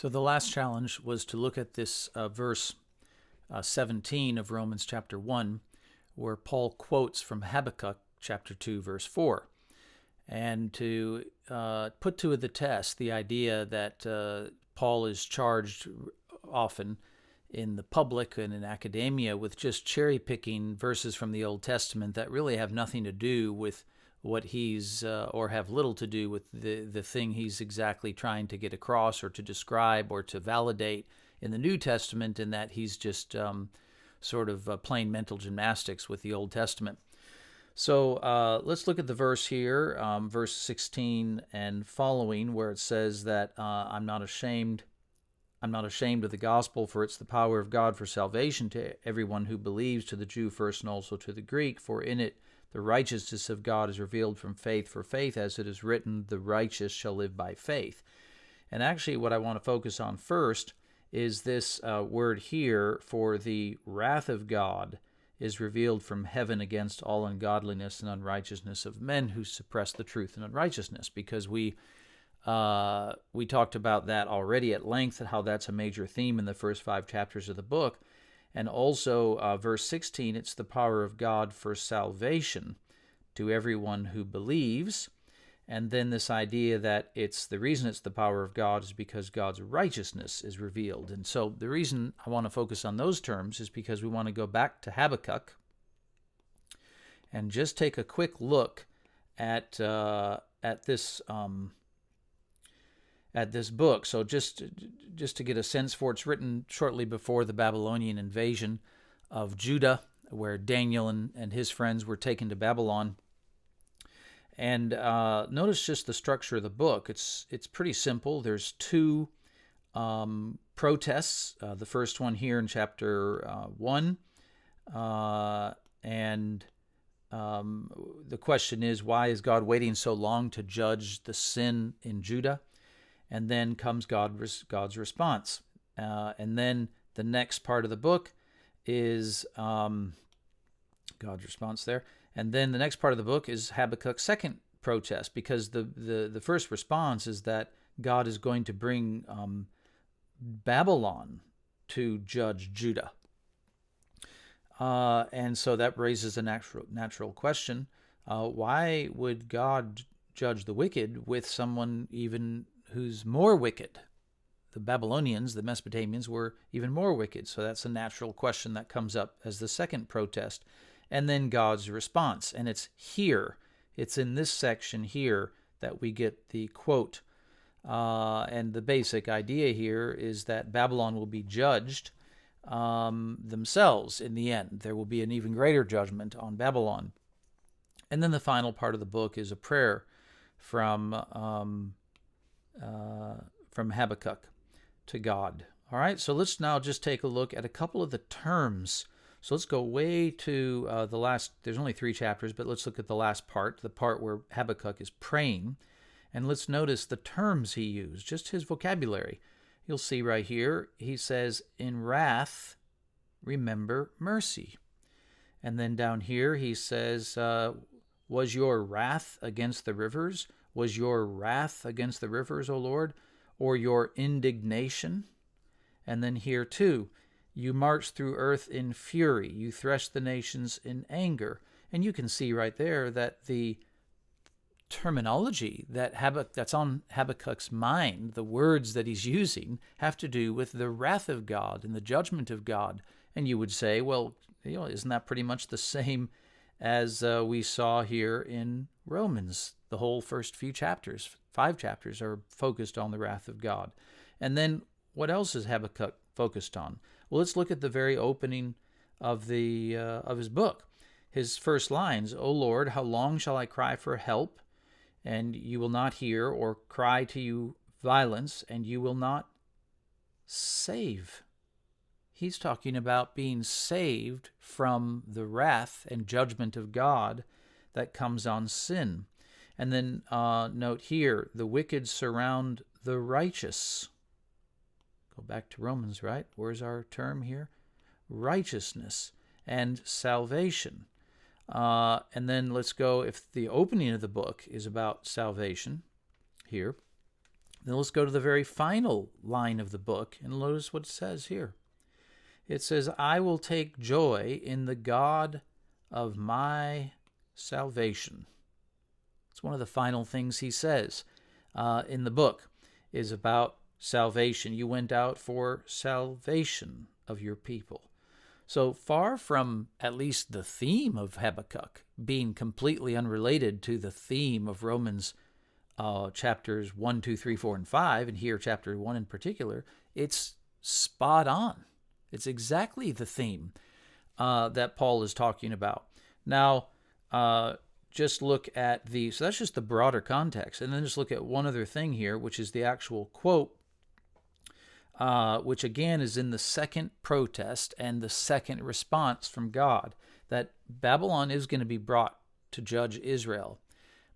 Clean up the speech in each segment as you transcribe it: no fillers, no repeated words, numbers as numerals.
So the last challenge was to look at this verse 17 of Romans chapter 1, where Paul quotes from Habakkuk chapter 2, verse 4, and to put to the test the idea that Paul is charged often in the public and in academia with just cherry-picking verses from the Old Testament that really have nothing to do with what he's, or have little to do with the thing he's exactly trying to get across or to describe or to validate in the New Testament, in that he's just sort of playing mental gymnastics with the Old Testament. So let's look at the verse here, verse 16 and following, where it says that I'm not ashamed of the gospel, for it's the power of God for salvation to everyone who believes, to the Jew first and also to the Greek. For in it the righteousness of God is revealed from faith for faith, as it is written, the righteous shall live by faith. And actually what I want to focus on first is this word here, for the wrath of God is revealed from heaven against all ungodliness and unrighteousness of men who suppress the truth in unrighteousness, because we talked about that already at length, how that's a major theme in the first 5 chapters of the book. And also verse 16, it's the power of God for salvation to everyone who believes. And then this idea that the reason it's the power of God is because God's righteousness is revealed. And so the reason I want to focus on those terms is because we want to go back to Habakkuk and just take a quick look at this book. So just to get a sense for it, it's written shortly before the Babylonian invasion of Judah, where Daniel and his friends were taken to Babylon. And notice just the structure of the book. It's pretty simple. There's 2 protests. The first one here in chapter 1. And the question is, why is God waiting so long to judge the sin in Judah? And then comes God's response. And then the next part of the book is God's response there. And then the next part of the book is Habakkuk's second protest, because the first response is that God is going to bring Babylon to judge Judah. And so that raises a natural question. Why would God judge the wicked with someone even who's more wicked? The Babylonians, the Mesopotamians, were even more wicked. So that's a natural question that comes up as the second protest. And then God's response. And it's in this section here that we get the quote. And the basic idea here is that Babylon will be judged themselves in the end. There will be an even greater judgment on Babylon. And then the final part of the book is a prayer from Habakkuk to God. All right, so let's now just take a look at a couple of the terms. So let's go way to the last. There's only 3 chapters, but let's look at the last part, the part where Habakkuk is praying. And let's notice the terms he used, just his vocabulary. You'll see right here, he says, in wrath, remember mercy. And then down here, he says, was your wrath against the rivers? Was your wrath against the rivers, O Lord? Or your indignation? And then here too, you marched through earth in fury. You threshed the nations in anger. And you can see right there that the terminology that's on Habakkuk's mind, the words that he's using, have to do with the wrath of God and the judgment of God. And you would say, well, isn't that pretty much the same as we saw here in Romans? The whole first few chapters, 5 chapters, are focused on the wrath of God. And then what else is Habakkuk focused on? Well, let's look at the very opening of his book. His first lines, O Lord, how long shall I cry for help, and you will not hear, or cry to you violence, and you will not save? He's talking about being saved from the wrath and judgment of God that comes on sin. And then note here, the wicked surround the righteous. Go back to Romans, right? Where's our term here? Righteousness and salvation. And then let's go, if the opening of the book is about salvation here, Then let's go to the very final line of the book, and notice what it says here. It says, I will take joy in the God of my salvation. It's one of the final things he says in the book, is about salvation. You went out for salvation of your people. So far from at least the theme of Habakkuk being completely unrelated to the theme of Romans chapters 1, 2, 3, 4, and 5, and here chapter 1 in particular, it's spot on. It's exactly the theme that Paul is talking about. Now, just look at so that's just the broader context, and then just look at one other thing here, which is the actual quote, which again is in the second protest and the second response from God, that Babylon is going to be brought to judge Israel.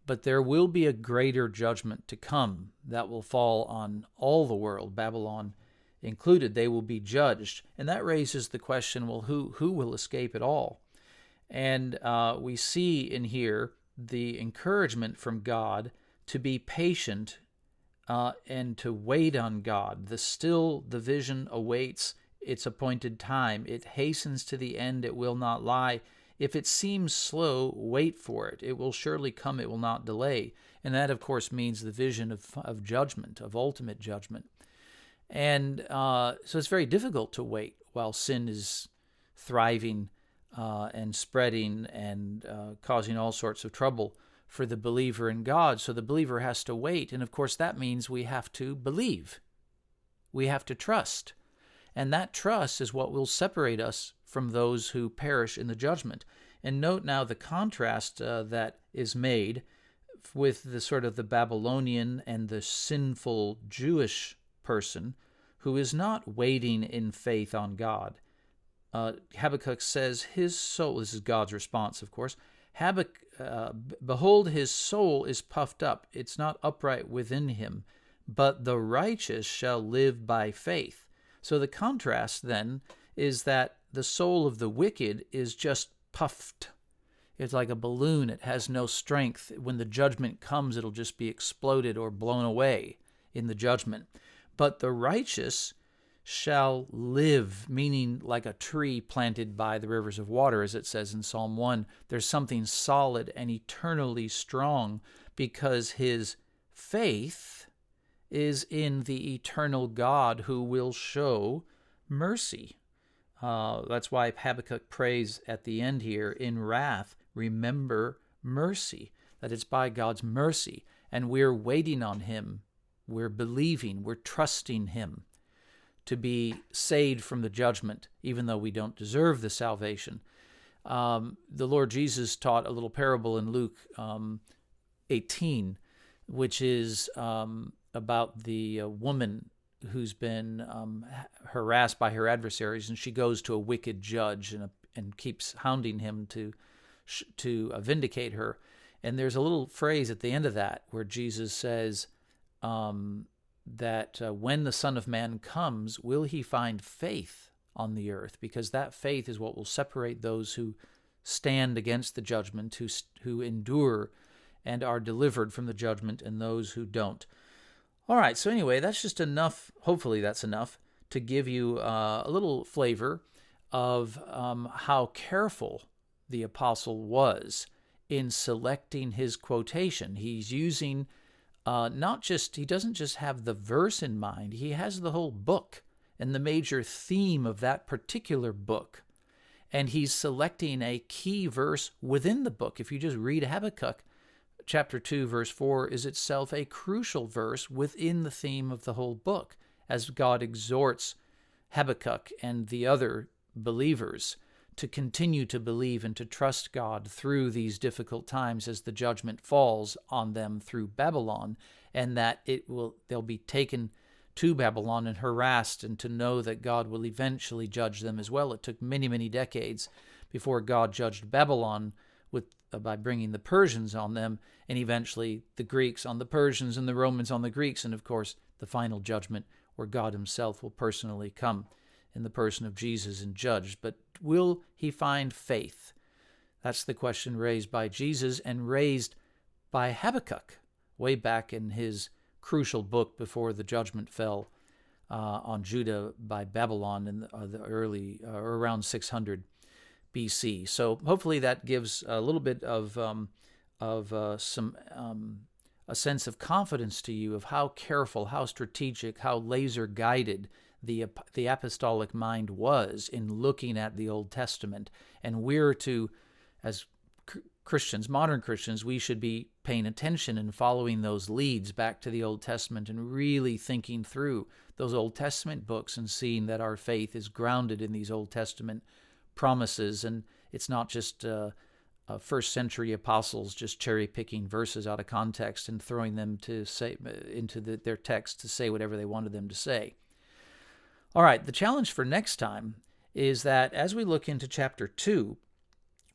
But there will be a greater judgment to come that will fall on all the world, Babylon included. They will be judged. And that raises the question, well, who will escape it all? And we see in here the encouragement from God to be patient and to wait on God. The vision awaits its appointed time. It hastens to the end, it will not lie. If it seems slow, wait for it. It will surely come, it will not delay. And that, of course, means the vision of judgment, of ultimate judgment. And so it's very difficult to wait while sin is thriving and spreading and causing all sorts of trouble for the believer in God. So the believer has to wait. And, of course, that means we have to believe. We have to trust. And that trust is what will separate us from those who perish in the judgment. And note now the contrast that is made with the sort of the Babylonian and the sinful Jewish person who is not waiting in faith on God. Habakkuk says his soul, this is God's response, of course, behold, his soul is puffed up. It's not upright within him, but the righteous shall live by faith. So the contrast then is that the soul of the wicked is just puffed. It's like a balloon. It has no strength. When the judgment comes, it'll just be exploded or blown away in the judgment. But the righteous shall live, meaning like a tree planted by the rivers of water, as it says in Psalm 1. There's something solid and eternally strong because his faith is in the eternal God who will show mercy. That's why Habakkuk prays at the end here, in wrath, remember mercy, that it's by God's mercy, and we're waiting on him. We're believing, we're trusting him to be saved from the judgment, even though we don't deserve the salvation. The Lord Jesus taught a little parable in Luke 18, which is about the woman who's been harassed by her adversaries, and she goes to a wicked judge and keeps hounding him to vindicate her. And there's a little phrase at the end of that where Jesus says that when the Son of Man comes, will he find faith on the earth? Because that faith is what will separate those who stand against the judgment, who endure and are delivered from the judgment, and those who don't. All right, so anyway, that's just enough. Hopefully that's enough to give you a little flavor of how careful the apostle was in selecting his quotation. He's using he doesn't just have the verse in mind, he has the whole book and the major theme of that particular book. And he's selecting a key verse within the book. If you just read Habakkuk, chapter 2, verse 4 is itself a crucial verse within the theme of the whole book, as God exhorts Habakkuk and the other believers to continue to believe and to trust God through these difficult times as the judgment falls on them through Babylon, and that they'll be taken to Babylon and harassed, and to know that God will eventually judge them as well. It took many, many decades before God judged Babylon by bringing the Persians on them, and eventually the Greeks on the Persians and the Romans on the Greeks, and of course the final judgment where God himself will personally come in the person of Jesus and judge. But will he find faith? That's the question raised by Jesus and raised by Habakkuk way back in his crucial book before the judgment fell on Judah by Babylon in the early, or around 600 BC. So hopefully that gives a little bit of a sense of confidence to you of how careful, how strategic, how laser guided the apostolic mind was in looking at the Old Testament. And we're to, as Christians, modern Christians, we should be paying attention and following those leads back to the Old Testament and really thinking through those Old Testament books and seeing that our faith is grounded in these Old Testament promises. And it's not just first century apostles just cherry-picking verses out of context and throwing them to say into their text to say whatever they wanted them to say. All right, the challenge for next time is that as we look into chapter 2,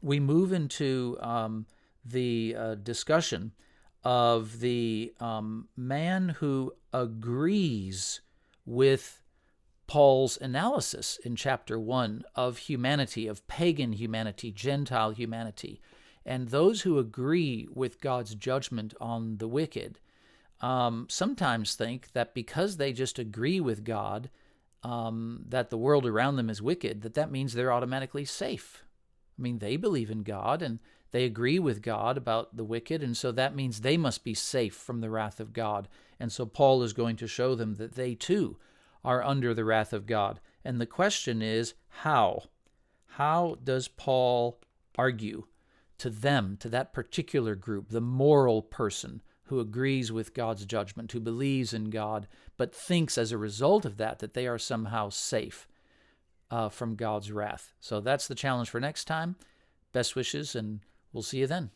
we move into the discussion of the man who agrees with Paul's analysis in chapter 1 of humanity, of pagan humanity, Gentile humanity, and those who agree with God's judgment on the wicked sometimes think that because they just agree with God that the world around them is wicked, that means they're automatically safe. I mean, they believe in God and they agree with God about the wicked, and so that means they must be safe from the wrath of God. And so Paul is going to show them that they too are under the wrath of God. And the question is, how? How does Paul argue to them, to that particular group, the moral person who agrees with God's judgment, who believes in God, but thinks as a result of that they are somehow safe from God's wrath? So that's the challenge for next time. Best wishes, and we'll see you then.